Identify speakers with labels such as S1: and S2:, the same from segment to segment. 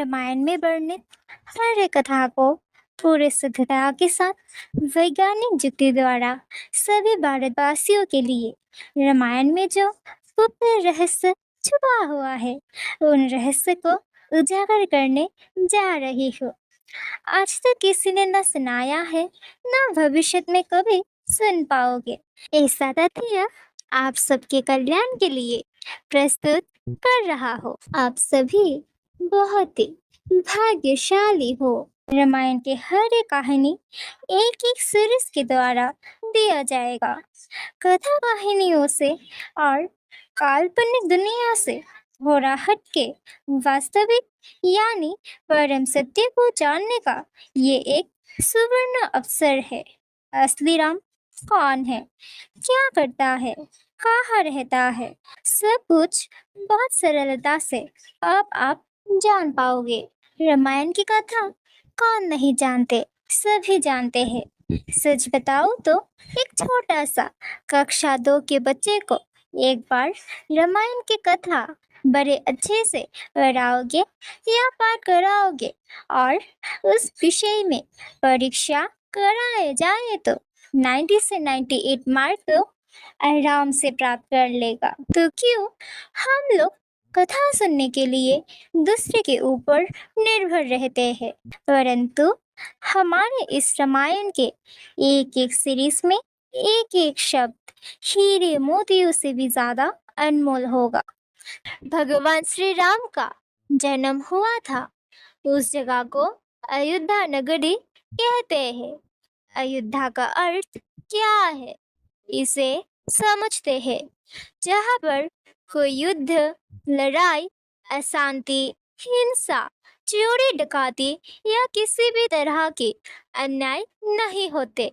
S1: रामायण में वर्णित हर एक कथा को पूरे शुद्धता के साथ वैज्ञानिक युक्ति द्वारा सभी भारतवासियों के लिए रामायण में जो गुप्त रहस्य छुपा हुआ है उन रहस्य को उजागर करने जा रही हूँ। आज तक किसी ने न सुनाया है न भविष्य में कभी सुन पाओगे। ऐसा तथ्य आप सबके कल्याण के लिए प्रस्तुत कर रहा हो। आप सभी बहुत ही भाग्यशाली हो। रामायण की हर एक कहानी एक एक सीरीज के द्वारा दिया जाएगा। कथा कहानियों से और काल्पनिक दुनिया से थोड़ा हटके वास्तविक यानी परम सत्य को जानने का ये एक सुवर्ण अवसर है। असली राम कौन है, क्या करता है, कहाँ रहता है, सब कुछ बहुत सरलता से अब आप जान पाओगे। रामायण की कथा कौन नहीं जानते, सभी जानते हैं। सच बताओ तो एक छोटा सा कक्षा 2 के बच्चे को एक बार रामायण की कथा बड़े अच्छे से पढ़ाओगे या पाठ कराओगे और उस विषय में परीक्षा कराए जाए तो 90 से 98 मार्क तो आराम से प्राप्त कर लेगा। तो क्यों हम लोग कथा सुनने के लिए दूसरे के ऊपर निर्भर रहते हैं, परंतु हमारे इस रामायण के एक एक सीरीज में एक एक शब्द हीरे मोतियों से भी ज्यादा अनमोल होगा। भगवान श्री राम का जन्म हुआ था, उस जगह को अयोध्या नगरी कहते हैं। अयोध्या का अर्थ क्या है इसे समझते हैं, जहाँ पर कोई युद्ध, लड़ाई, अशांति, हिंसा, चोरी डकाती या किसी भी तरह के अन्याय नहीं होते।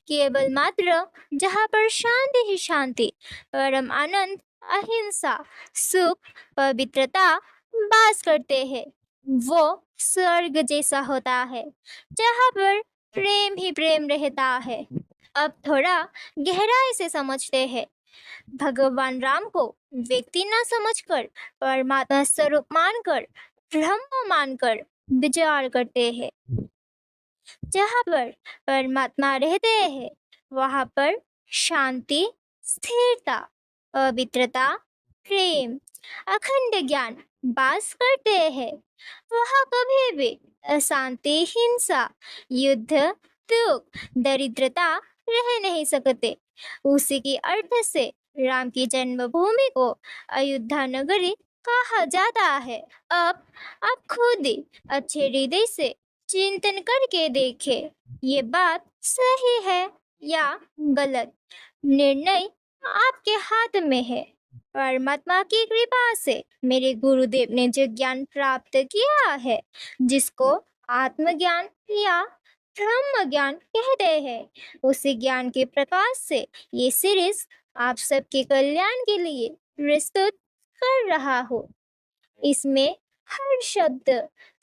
S1: केवल मात्र जहाँ पर शांति ही शांति, परम आनंद, अहिंसा, सुख, पवित्रता वास करते हैं, वो स्वर्ग जैसा होता है जहाँ पर प्रेम ही प्रेम रहता है। अब थोड़ा गहराई से समझते हैं। भगवान राम को व्यक्ति न समझकर परमात्मा स्वरूप मानकर, ब्रह्म मानकर विचार करते हैं। जहाँ पर परमात्मा रहते हैं वहाँ पर शांति, स्थिरता, पवित्रता, प्रेम, अखंड ज्ञान वास करते हैं। वहाँ कभी भी अशांति, हिंसा, युद्ध, दुख, दरिद्रता रह नहीं सकते। उसी के अर्थ से राम की जन्मभूमि को अयोध्या नगरी कहा जाता है। अब आप खुद ही अच्छे हृदय से चिंतन करके देखें, ये बात सही है या गलत। निर्णय आपके हाथ में है। परमात्मा की कृपा से मेरे गुरुदेव ने जो ज्ञान प्राप्त किया है, जिसको आत्मज्ञान या ब्रह्म ज्ञान कहते हैं, उसी ज्ञान के प्रकाश से ये सीरीज आप सबके कल्याण के लिए प्रस्तुत कर रहा हूँ। इसमें हर शब्द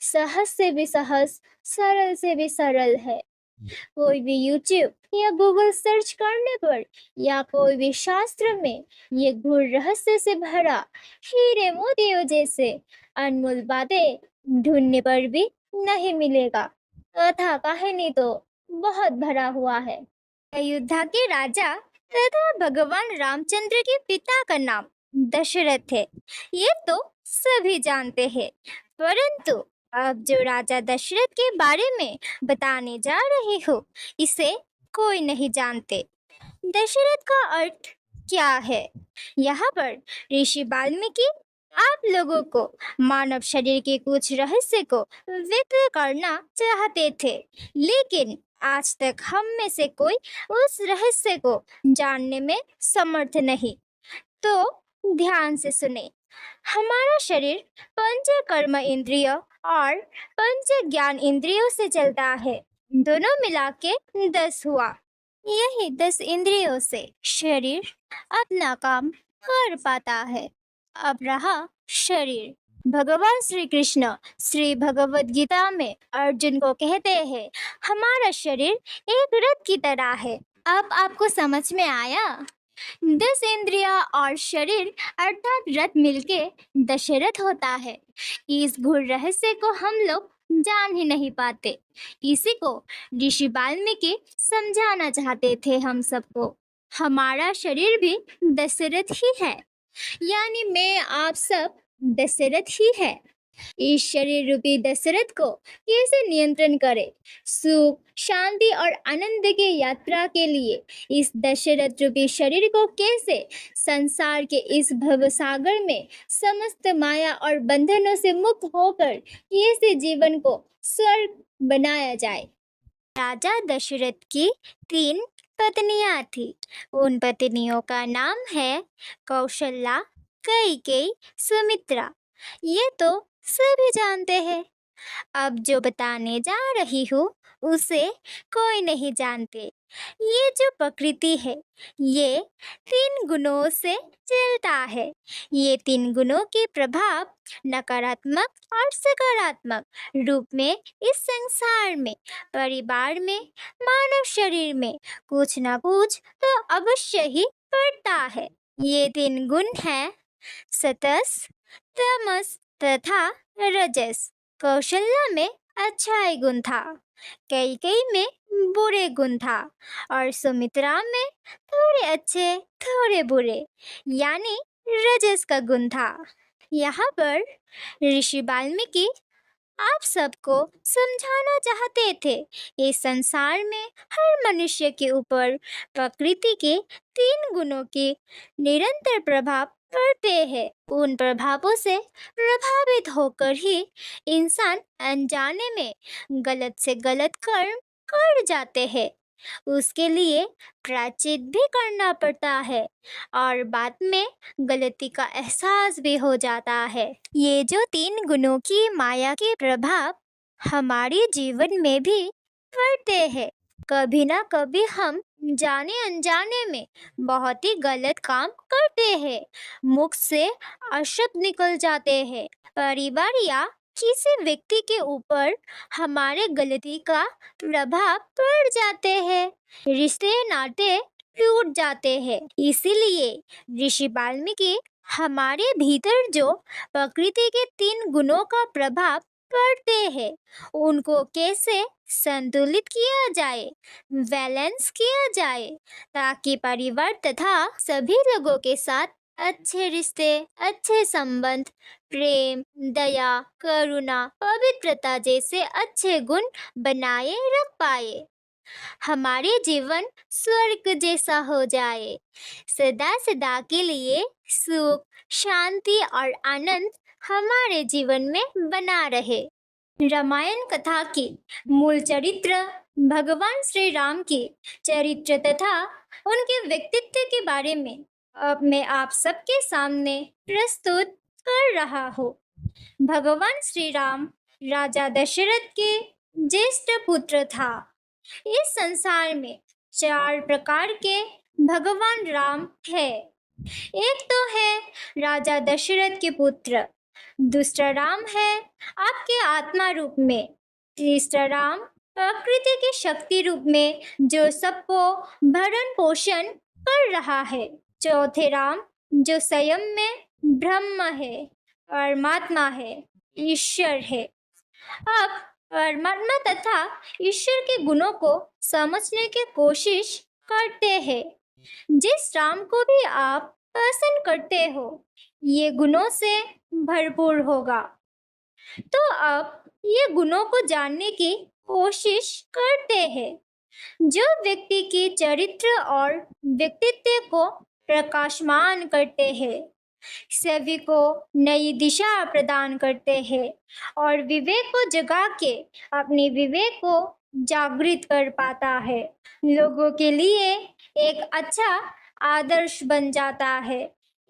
S1: सहज से भी सहज, सरल से भी सरल है। कोई भी YouTube या Google सर्च करने पर या कोई भी शास्त्र में ये गूढ़ रहस्य से भरा हीरे मोतियों जैसे अनमोल बातें ढूंढने पर भी नहीं मिलेगा। कथा कहानी तो बहुत भरा हुआ है। अयोध्या के राजा तथा भगवान रामचंद्र के पिता का नाम दशरथ है, ये तो सभी जानते हैं। परंतु अब जो राजा दशरथ के बारे में बताने जा रही हूँ, इसे कोई नहीं जानते। दशरथ का अर्थ क्या है? यहाँ पर ऋषि वाल्मीकि आप लोगों को मानव शरीर के कुछ रहस्य को व्यक्त करना चाहते थे, लेकिन आज तक हम में से कोई उस रहस्य को जानने में समर्थ नहीं। तो ध्यान से सुने। हमारा शरीर पंच कर्म इंद्रिय और पंच ज्ञान इंद्रियों से चलता है, दोनों मिला के 10 हुआ। यही 10 इंद्रियों से शरीर अपना काम कर पाता है। अब रहा शरीर। भगवान श्री कृष्ण श्री भगवद गीता में अर्जुन को कहते हैं, हमारा शरीर एक रथ की तरह है। अब आपको समझ में आया? 10 इंद्रिया और शरीर अर्थात रथ मिलके दशरथ होता है। इस गूढ़ रहस्य को हम लोग जान ही नहीं पाते। इसी को ऋषि वाल्मीकि समझाना चाहते थे हम सबको। हमारा शरीर भी दशरथ ही है, यानी मैं आप सब दशरथ ही है। इस शरीर रूपी दशरथ को कैसे नियंत्रण करे? सुख, शांति और आनंद की यात्रा के लिए इस दशरथ रूपी शरीर को कैसे संसार के इस भवसागर में समस्त माया और बंधनों से मुक्त होकर कैसे जीवन को स्वर्ग बनाया जाए? राजा दशरथ की 3 पत्नियां थी। उन पत्नियों का नाम है कौशल्या, कैकेयी, सुमित्रा। ये तो सभी जानते हैं। अब जो बताने जा रही हूँ उसे कोई नहीं जानते। ये जो प्रकृति है ये 3 गुणों से चलता है। ये 3 गुणों के प्रभाव नकारात्मक और सकारात्मक रूप में इस संसार में, परिवार में, मानव शरीर में कुछ ना कुछ तो अवश्य ही पड़ता है। ये 3 गुण हैं सतस, तमस तथा रजस। कौशल्या में अच्छाई गुण था, कैकेयी में बुरे गुण था और सुमित्रा में थोड़े अच्छे थोड़े बुरे यानी रजस का गुण था। यहाँ पर ऋषि वाल्मीकि आप सबको समझाना चाहते थे इस संसार में हर मनुष्य के ऊपर प्रकृति के 3 गुणों के निरंतर प्रभाव पड़ते हैं। उन प्रभावों से प्रभावित होकर ही इंसान अनजाने में गलत से गलत कर्म कर जाते हैं। उसके लिए प्रायश्चित भी करना पड़ता है और बाद में गलती का एहसास भी हो जाता है। ये जो 3 गुणों की माया के प्रभाव हमारे जीवन में भी पड़ते हैं। कभी ना कभी हम जाने अनजाने में बहुत ही गलत काम करते हैं। मुख से अशब्द निकल जाते हैं। परिवार या किसी व्यक्ति के ऊपर हमारे गलती का प्रभाव पड़ जाते हैं। रिश्ते नाते टूट जाते हैं। इसीलिए ऋषि वाल्मीकि हमारे भीतर जो प्रकृति के 3 गुणों का प्रभाव पड़ते हैं उनको कैसे संतुलित किया जाए, बैलेंस किया जाए, ताकि परिवार तथा सभी लोगों के साथ अच्छे रिश्ते, अच्छे संबंध, प्रेम, दया, करुणा, पवित्रता जैसे अच्छे गुण बनाए रख पाए। हमारे जीवन स्वर्ग जैसा हो जाए। सदा सदा के लिए सुख, शांति और आनंद हमारे जीवन में बना रहे। रामायण कथा की मूल चरित्र भगवान श्री राम के चरित्र तथा उनके व्यक्तित्व के बारे में अब मैं आप सबके सामने प्रस्तुत कर रहा हूँ। भगवान श्री राम राजा दशरथ के ज्येष्ठ पुत्र था। इस संसार में 4 प्रकार के भगवान राम है। एक तो है राजा दशरथ के पुत्र, दूसरा राम है आपके आत्मा रूप में, तीसरा राम प्रकृति की शक्ति रूप में जो सबको भरण पोषण कर रहा है, चौथे राम जो स्वयं में ब्रह्म है, परमात्मा है, ईश्वर है। अब परमात्मा तथा ईश्वर के गुणों को समझने की कोशिश करते हैं। जिस राम को भी आप पसंद करते हो ये गुणों से भरपूर होगा। तो अब ये गुणों को जानने की कोशिश करते हैं। जो व्यक्ति के चरित्र और व्यक्तित्व को प्रकाशमान करते हैं, सभी को नई दिशा प्रदान करते हैं और विवेक को जगा के अपने विवेक को जागृत कर पाता है, लोगों के लिए एक अच्छा आदर्श बन जाता है।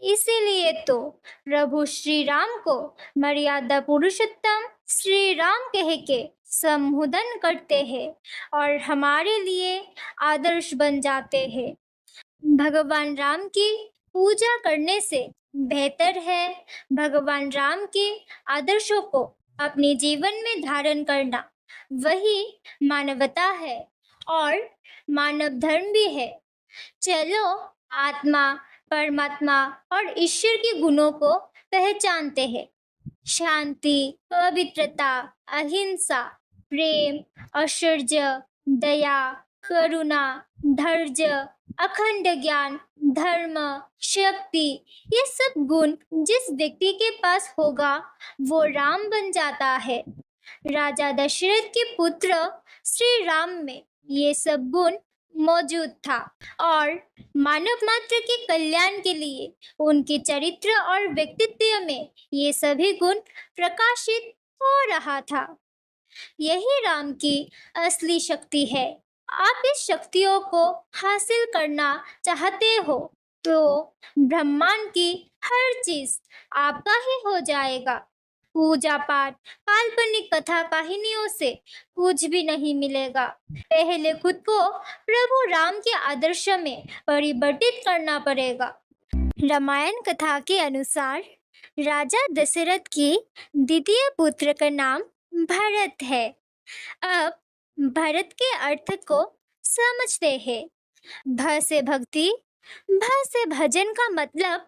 S1: इसीलिए तो प्रभु श्री राम को मर्यादा पुरुषोत्तम श्री राम कह के संबोधन करते हैं और हमारे लिए आदर्श बन जाते हैं। भगवान राम की पूजा करने से बेहतर है भगवान राम के आदर्शों को अपने जीवन में धारण करना। वही मानवता है और मानव धर्म भी है। चलो आत्मा, परमात्मा और ईश्वर के गुणों को पहचानते हैं। शांति, पवित्रता, अहिंसा, प्रेम, ऐश्वर्य, दया, करुणा, धैर्य, अखंड ज्ञान, धर्म, शक्ति, ये सब गुण जिस व्यक्ति के पास होगा वो राम बन जाता है। राजा दशरथ के पुत्र श्री राम में ये सब गुण मौजूद था और मानव मात्र के कल्याण के लिए उनके चरित्र और व्यक्तित्व में ये सभी गुण प्रकाशित हो रहा था। यही राम की असली शक्ति है। आप इस शक्तियों को हासिल करना चाहते हो तो ब्रह्मांड की हर चीज आपका ही हो जाएगा। पूजा पाठ, काल्पनिक कथा कहानियों से कुछ भी नहीं मिलेगा। पहले खुद को प्रभु राम के आदर्श में परिवर्तित करना पड़ेगा। रामायण कथा के अनुसार राजा दशरथ के द्वितीय पुत्र का नाम भरत है। अब भरत के अर्थ को समझते हैं। भ से भक्ति, भ से भजन का मतलब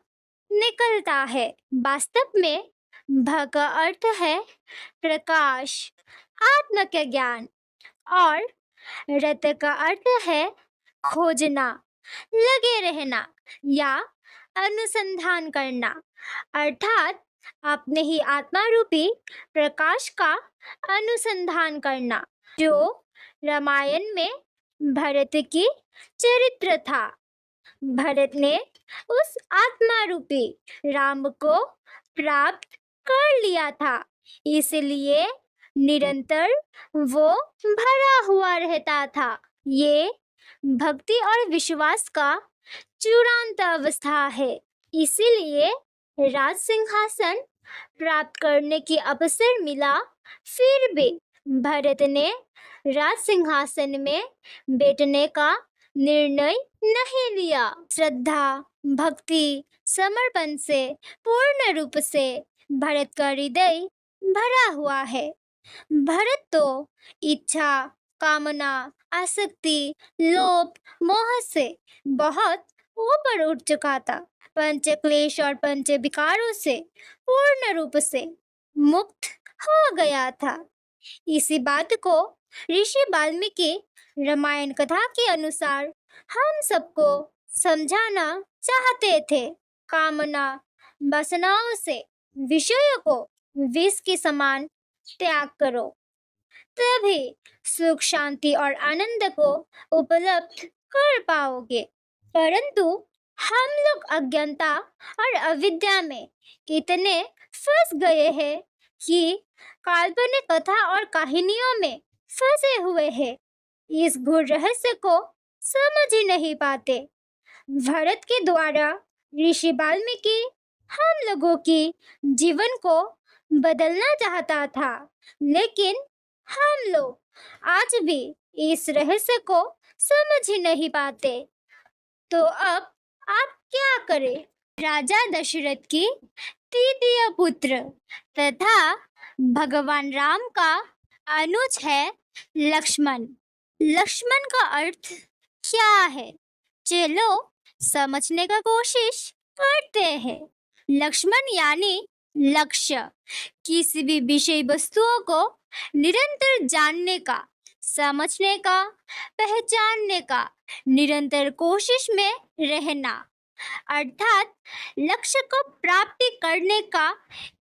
S1: निकलता है। वास्तव में भ का अर्थ है प्रकाश, आत्म का ज्ञान और रत का अर्थ है खोजना, लगे रहना या अनुसंधान करना, अर्थात अपने ही आत्मा रूपी प्रकाश का अनुसंधान करना, जो रामायण में भरत की चरित्र था। भरत ने उस आत्मा रूपी राम को प्राप्त कर लिया था, इसलिए निरंतर वो भरा हुआ रहता था। ये भक्ति और विश्वास का चूड़ांत अवस्था है। इसीलिए राज सिंहासन प्राप्त करने की अवसर मिला, फिर भी भरत ने राज सिंहासन में बैठने का निर्णय नहीं लिया। श्रद्धा, भक्ति, समर्पण से पूर्ण रूप से भरत का हृदय भरा हुआ है। भरत तो इच्छा, कामना, आसक्ति, लोभ, मोह से बहुत ऊपर उठ चुका था। पंच क्लेश और पंच विकारों से पूर्ण रूप से मुक्त हो गया था। इसी बात को ऋषि वाल्मीकि रामायण कथा के अनुसार हम सबको समझाना चाहते थे। कामना, वासनाओं से विषयों को विष के समान त्याग करो, तभी सुख, शांति और आनंद को उपलब्ध कर पाओगे। परंतु हम लोग अज्ञानता और अविद्या में इतने फंस गए हैं कि काल्पनिक कथा और कहानियों में फंसे हुए हैं। इस गूढ़ रहस्य को समझ ही नहीं पाते। भरत के द्वारा ऋषि वाल्मीकि हम लोगों की जीवन को बदलना चाहता था, लेकिन हम लोग आज भी इस रहस्य को समझ ही नहीं पाते। तो अब आप क्या करें? राजा दशरथ की तृतीय पुत्र तथा भगवान राम का अनुज है लक्ष्मण। लक्ष्मण का अर्थ क्या है? चलो समझने का कोशिश करते हैं। लक्ष्मण यानी लक्ष्य, किसी भी विषय वस्तुओं को निरंतर जानने का, समझने का, पहचानने का निरंतर कोशिश में रहना, अर्थात लक्ष्य को प्राप्ति करने का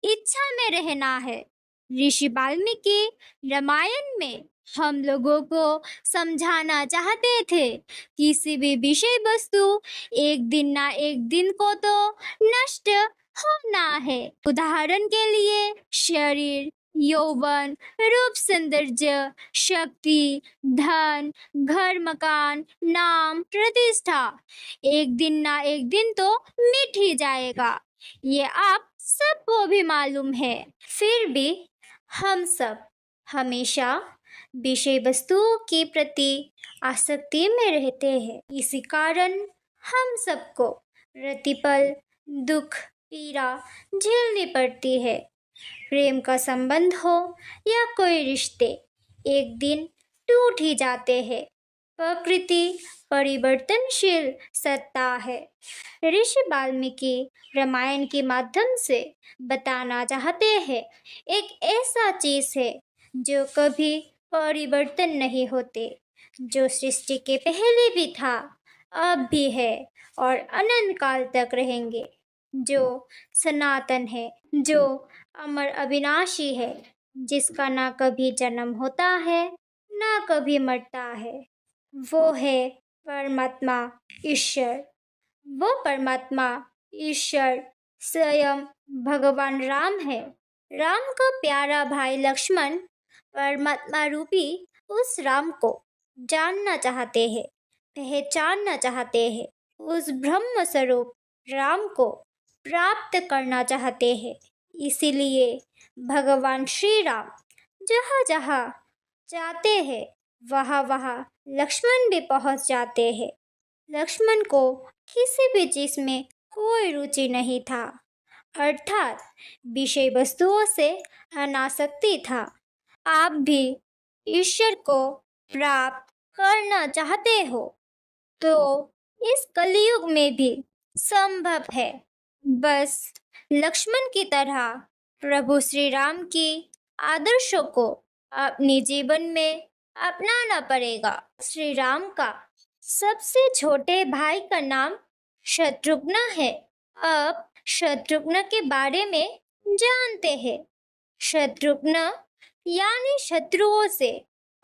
S1: इच्छा में रहना है। ऋषि वाल्मीकि रामायण में हम लोगों को समझाना चाहते थे, किसी भी विषय वस्तु एक दिन ना एक दिन को तो नष्ट होना है। उदाहरण के लिए शरीर, यौवन, रूप, सौंदर्य, शक्ति, धन, घर, मकान, नाम, प्रतिष्ठा एक दिन ना एक दिन तो मिट ही जाएगा। ये आप सबको भी मालूम है। फिर भी हम सब हमेशा विषय वस्तुओं के प्रति आसक्ति में रहते हैं। इसी कारण हम सबको प्रतिपल दुख, पीड़ा झेलनी पड़ती है। प्रेम का संबंध हो या कोई रिश्ते एक दिन टूट ही जाते हैं, प्रकृति परिवर्तनशील सत्ता है। ऋषि वाल्मीकि रामायण के माध्यम से बताना चाहते हैं एक ऐसा चीज है जो कभी परिवर्तन नहीं होते, जो सृष्टि के पहले भी था, अब भी है और अनंत काल तक रहेंगे, जो सनातन है, जो अमर अविनाशी है, जिसका ना कभी जन्म होता है ना कभी मरता है। वो है परमात्मा ईश्वर। वो परमात्मा ईश्वर स्वयं भगवान राम है। राम का प्यारा भाई लक्ष्मण परमात्मा रूपी उस राम को जानना चाहते हैं, पहचानना चाहते हैं, उस ब्रह्म स्वरूप राम को प्राप्त करना चाहते हैं। इसीलिए भगवान श्री राम जहाँ जहाँ जाते हैं वहाँ वहाँ लक्ष्मण भी पहुँच जाते हैं। लक्ष्मण को किसी भी चीज में कोई रुचि नहीं था, अर्थात विषय वस्तुओं से अनासक्ति था। आप भी ईश्वर को प्राप्त करना चाहते हो तो इस कलयुग में भी संभव है। बस लक्ष्मण की तरह प्रभु श्री राम की आदर्शों को अपने जीवन में अपनाना पड़ेगा। श्री राम का सबसे छोटे भाई का नाम शत्रुघ्न है। अब शत्रुघ्न के बारे में जानते हैं। शत्रुघ्न यानी शत्रुओं से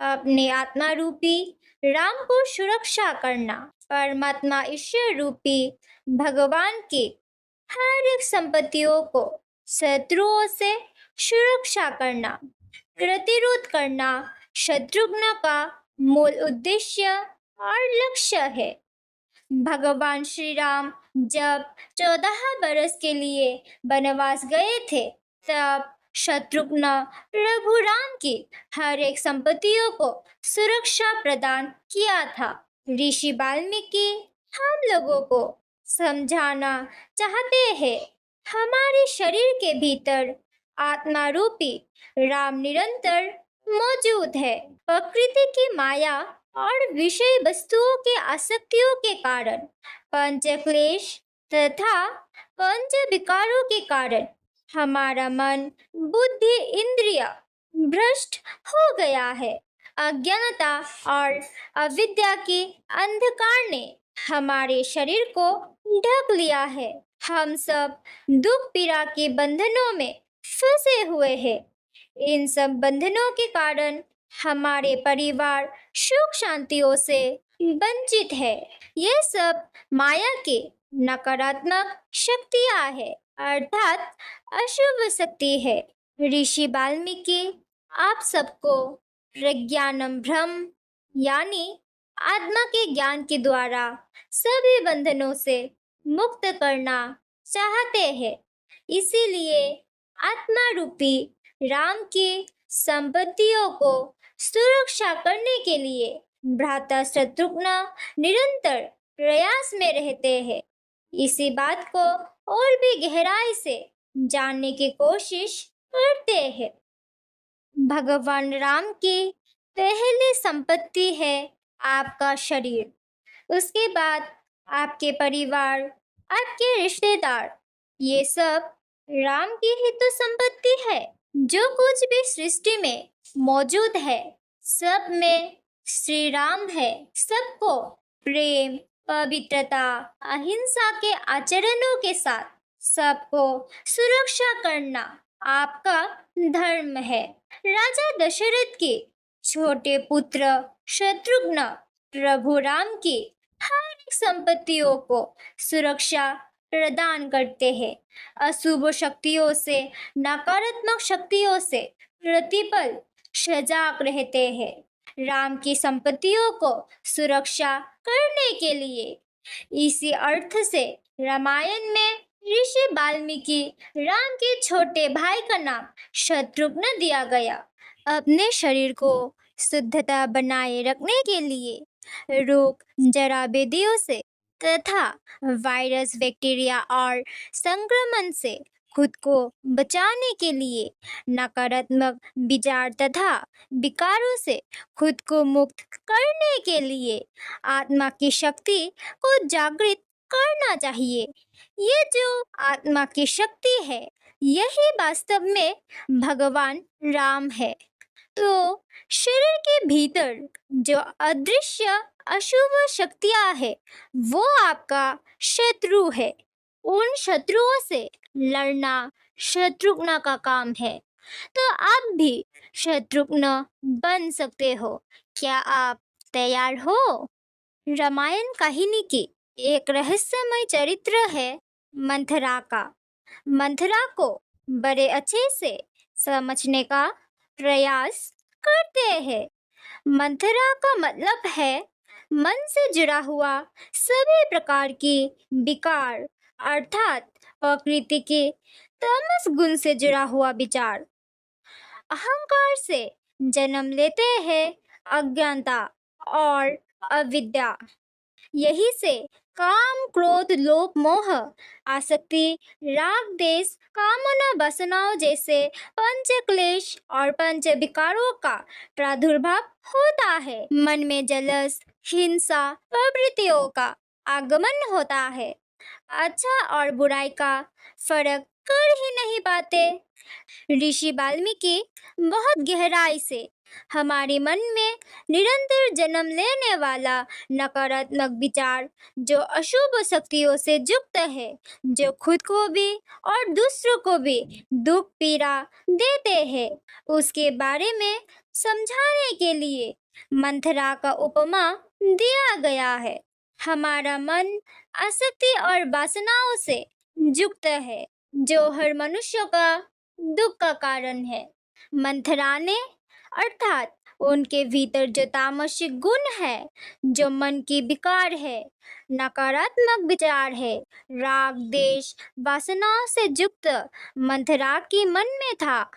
S1: अपने आत्मा रूपी राम को सुरक्षा करना, परमात्मा ईश्वर रूपी भगवान की हर एक संपत्तियों को शत्रुओं से सुरक्षा करना, प्रतिरोध करना शत्रुघ्न का मूल उद्देश्य और लक्ष्य है। भगवान श्री राम जब 14 बरस के लिए वनवास गए थे, तब शत्रुघ्न प्रभु राम की हर एक संपत्तियों को सुरक्षा प्रदान किया था। ऋषि वाल्मीकि हम लोगों को समझाना चाहते हैं, हमारे शरीर के भीतर आत्मा रूपी राम निरंतर मौजूद है। प्रकृति की माया और विषय वस्तुओं के आसक्तियों के कारण, पंच क्लेश तथा पंच विकारों के कारण हमारा मन, बुद्धि, इंद्रिय भ्रष्ट हो गया है। अज्ञानता और अविद्या के अंधकार ने हमारे शरीर को ढक लिया है। हम सब दुख पीड़ा के बंधनों में फंसे हुए हैं। इन सब बंधनों के कारण हमारे परिवार सुख शांतियों से वंचित है। ये सब माया के नकारात्मक शक्तियां है, अर्थात अशुभ शक्ति है। ऋषि वाल्मीकि आप सबको प्रज्ञानम ब्रह्म यानी आत्मा के ज्ञान के द्वारा सभी बंधनों से मुक्त करना चाहते हैं। इसीलिए आत्मा रूपी राम की संपत्तियों को सुरक्षा करने के लिए भ्राता शत्रुघ्न निरंतर प्रयास में रहते हैं। इसी बात को और भी गहराई से जानने की कोशिश करते हैं। भगवान राम की पहली संपत्ति है आपका शरीर, उसके बाद आपके परिवार, आपके रिश्तेदार, ये सब राम की ही तो संपत्ति है। जो कुछ भी सृष्टि में मौजूद है, सब में श्री राम है। सबको प्रेम, पवित्रता, अहिंसा के आचरणों के साथ सबको सुरक्षा करना आपका धर्म है। राजा दशरथ के छोटे पुत्र शत्रुघ्न प्रभु राम की हर एक संपत्तियों को सुरक्षा प्रदान करते हैं। अशुभ शक्तियों से, नकारात्मक शक्तियों से प्रतिपल सजाग रहते हैं। राम की संपत्तियों को सुरक्षा करने के लिए इसी अर्थ से रामायण में ऋषि वाल्मीकि राम के छोटे भाई का नाम शत्रुघ्न दिया गया। अपने शरीर को शुद्धता बनाए रखने के लिए रोग, जरा व्याधियों से तथा वायरस, बैक्टीरिया और संक्रमण से खुद को बचाने के लिए, नकारात्मक विचार तथा विकारों से खुद को मुक्त करने के लिए आत्मा की शक्ति को जागृत करना चाहिए। ये जो आत्मा की शक्ति है, यही वास्तव में भगवान राम है। तो शरीर के भीतर जो अदृश्य अशुभ शक्तियां है, वो आपका शत्रु है। उन शत्रुओं से लड़ना शत्रुघ्न का काम है। तो आप भी शत्रुघ्न बन सकते हो। क्या आप तैयार हो? रामायण कहानी की एक रहस्यमय चरित्र है मंथरा का। मंथरा को बड़े अच्छे से समझने का प्रयास करते हैं। मंथरा का मतलब है मन से जुड़ा हुआ सभी प्रकार की विकार, अर्थात प्रकृति के तामस गुण से जुड़ा हुआ विचार। अहंकार से जन्म लेते हैं अज्ञानता और अविद्या। यही से काम, क्रोध, लोभ, मोह, आसक्ति, राग, देश, कामना, वासनाओं जैसे पंच क्लेश और पंच विकारों का प्रादुर्भाव होता है। मन में जलस, हिंसा प्रवृत्तियों का आगमन होता है। अच्छा और बुराई का फर्क कर ही नहीं पाते। ऋषि वाल्मीकि बहुत गहराई से हमारे मन में निरंतर जन्म लेने वाला नकारात्मक विचार, जो अशुभ शक्तियों से युक्त है, जो खुद को भी और दूसरों को भी दुख पीड़ा देते हैं, उसके बारे में समझाने के लिए मंथरा का उपमा दिया गया है। हमारा मन आसक्ति और वासनाओं से युक्त है, जो हर मनुष्य का दुख का कारण है। मंथरा ने, अर्थात उनके भीतर जो तामसिक गुण है, जो मन की विकार है, नकारात्मक विचार है, राग, देश, वासनाओं से युक्त मंथरा के मन में था,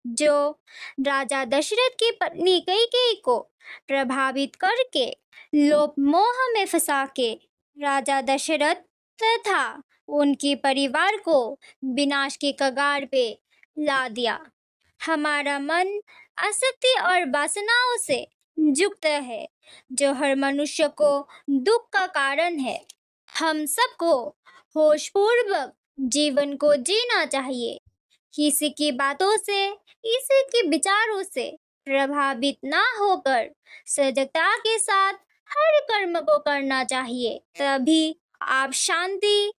S1: जो राजा दशरथ की पत्नी कैकेयी को प्रभावित करके लोभ मोह में फंसा के राजा दशरथ तथा उनके परिवार को विनाश के कगार पे ला दिया। हमारा मन आसक्ति और वासनाओं से युक्त है, जो हर मनुष्य को दुख का कारण है। हम सबको होशपूर्वक जीवन को जीना चाहिए। किसी की बातों से, किसी के विचारों से प्रभावित ना होकर सजगता के साथ हर कर्म को करना चाहिए। तभी आप शांति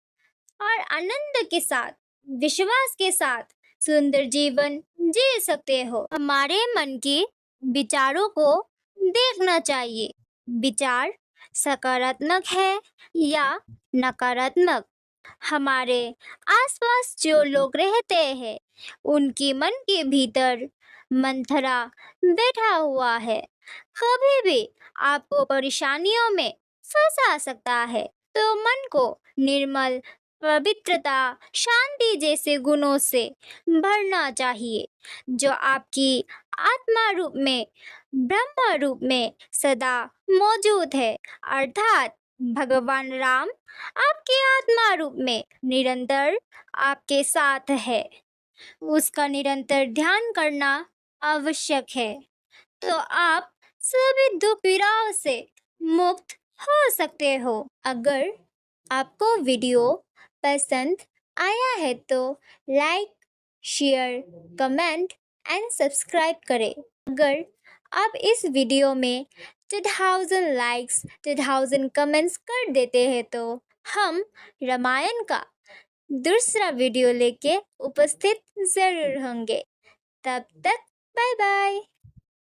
S1: और आनंद के साथ, विश्वास के साथ सुंदर जीवन जी सकते हो। हमारे मन के विचारों को देखना चाहिए। विचार सकारात्मक है या नकारात्मक। हमारे आसपास जो लोग रहते हैं, उनके मन के भीतर मंथरा बैठा हुआ है। कभी भी आपको परेशानियों में फंसा सकता है। तो मन को निर्मल, पवित्रता, शांति जैसे गुणों से भरना चाहिए, जो आपकी आत्मा रूप में, ब्रह्म रूप में सदा मौजूद है, अर्थात भगवान राम आपके आत्मा रूप में निरंतर आपके साथ है। उसका निरंतर ध्यान करना आवश्यक है, तो आप सभी दुख पीड़ाओं से मुक्त हो सकते हो। अगर आपको वीडियो पसंद आया है तो like, share, comment and subscribe करें। अगर आप इस वीडियो में 2000 लाइक्स, 2000 कमेंट्स कर देते हैं तो हम रामायण का दूसरा वीडियो लेके उपस्थित जरूर होंगे। तब तक बाय बाय।